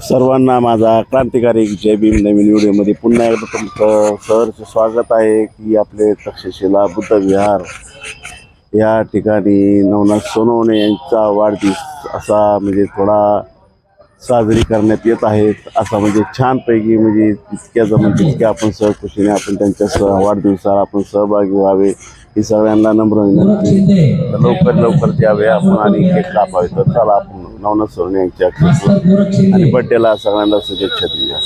सर्वांना माझा क्रांतिकारी जय भीम नवीन व्हिडिओमध्ये पुन्हा एकदा तुमचं सहर्ष स्वागत आहे. की आपले तक्षशिला बुद्ध विहार या ठिकाणी नवनाथ सोनवणे यांचा वाढदिवस असा म्हणजे थोडा साजरी करण्यात येत आहेत. असा म्हणजे छानपैकी म्हणजे तितक्या जमून तितक्या आपण सहकुशीने आपण त्यांच्या वाढदिवसाला आपण सहभागी व्हावे ही सगळ्यांना नम्र विनंती. लवकर यावे आपण आणि केक कापावे. तर चला आपण नवनाथ सोनवणे यांच्या आणि बड्डेला सगळ्यांना शुभेच्छा देऊया.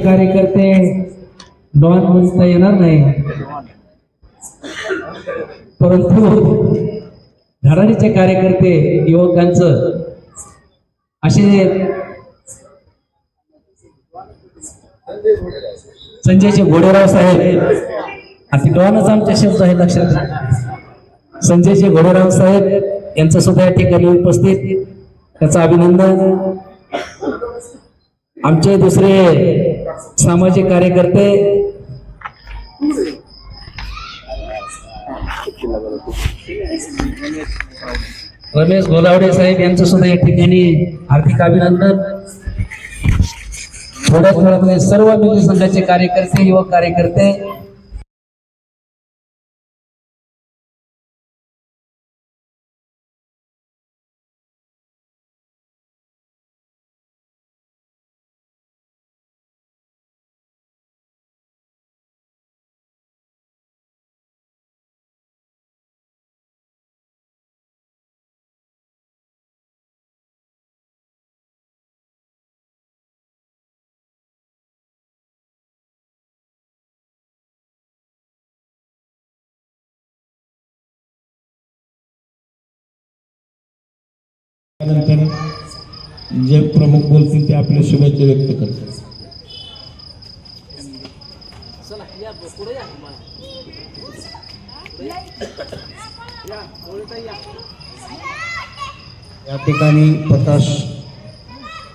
कार्यकर्ते डॉन म्हणता येणार नाही, परंतु धडाडीचे कार्यकर्ते युवकांचं असे संजयचे घोडेराव साहेब, आता डॉनच आमच्या शब्द आहे लक्षात. संजयचे घोडेराव साहेब यांचं सुद्धा या ठिकाणी उपस्थित, त्याचं अभिनंदन. आमचे दुसरे सामाजिक कार्यकर्ते रमेश गोलावडे साहेब यांचं सुद्धा या ठिकाणी हार्दिक अभिनंदन. थोड्याच वेळामध्ये सर्व मिली संघाचे कार्यकर्ते, युवक कार्यकर्ते नंतर जे प्रमुख बोलतील ते आपल्या शुभेच्छा व्यक्त करतात. या ठिकाणी प्रकाश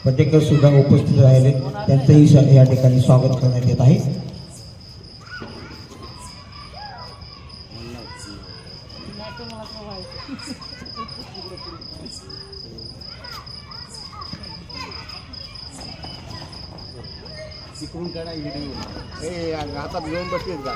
पटेकर सुद्धा उपस्थित राहिले, त्यांचंही या ठिकाणी स्वागत करण्यात येत आहे. तिकडून काढा व्हिडिओ हातात घेऊन बसलेत का?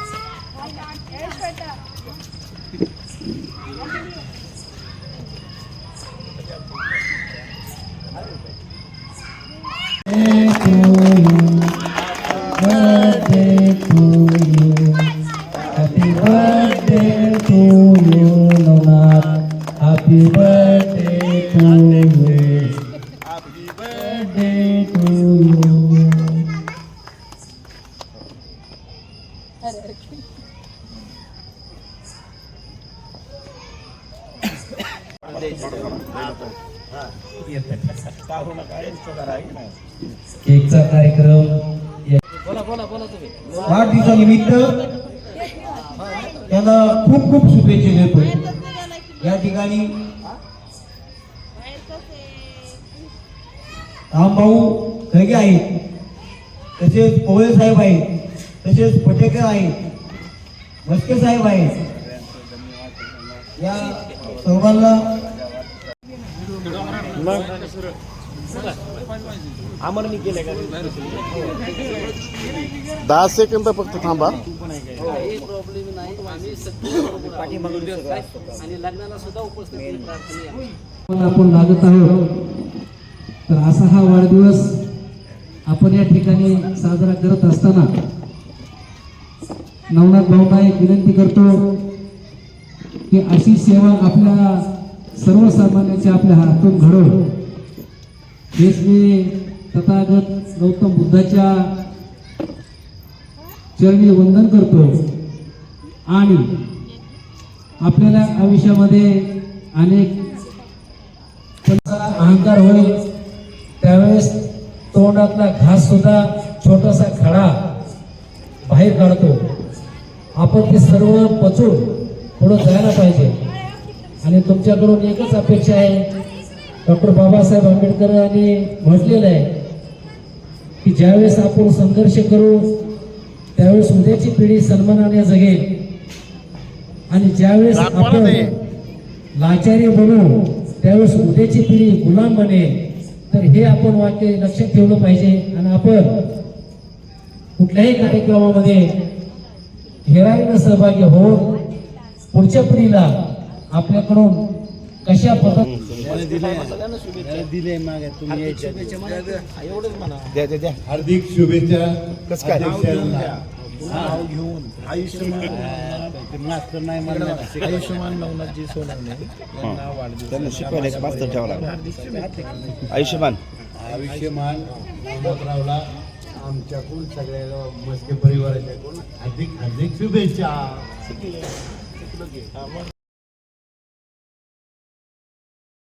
Happy birthday to you, Navnath. Happy birthday to you. Happy birthday to you. केकचा कार्यक्रम वाढदिवसानिमित्त त्यांना खूप खूप शुभेच्छा देतो। या ठिकाणी रामभाऊ खळगे आहेत, तसेच पोळे साहेब आहेत, तसेच पटेकर आहेत, मस्के साहेब आहेत। या सर्वांना 10 सेकंद फक्त थांबा। आपण लागत आहोत, तर असा हा वाढदिवस आपण या ठिकाणी साजरा करत असताना नवनाथ भाऊंना एक विनंती करतो की अशी सेवा आपल्या सर्वसामान्याच्या आपल्या हातून घडो, हेच मी तथागत गौतम बुद्धाच्या चरणी वंदन करतो। आणि आपल्याला आयुष्यामध्ये अनेक अहंकार होईल, त्यावेळेस तोंडातला घास सुद्धा छोटासा खडा बाहेर काढतो। आपण ते सर्व पचून पुढे जायला पाहिजे। आणि तुमच्याकडून एकच अपेक्षा आहे, डॉक्टर बाबासाहेब आंबेडकरांनी म्हटलेलं आहे की ज्यावेळेस आपण संघर्ष करू त्यावेळेस उद्याची पिढी सन्मानाने जगेल, आणि ज्यावेळेस आपण लाचारी बनू त्यावेळेस उद्याची पिढी गुलाम बनेल। तर हे आपण वाक्य लक्षात ठेवलं पाहिजे। आणि आपण कुठल्याही कार्यक्रमामध्ये हेराईनं सहभागी होऊन पुढच्या पिढीला आपल्याकडून कशा पद्धतीने हार्दिक शुभेच्छा। कसं काय? आयुष्यमान नवनाथजी सोनवणे यांना वाढदिवस त्यांना शिकवायला एक मास्तर ठेवा लागला। आयुष्यमान नवनाथरावला आमच्याकडून सगळ्या मस्के परिवाराच्याकडून हार्दिक शुभेच्छा।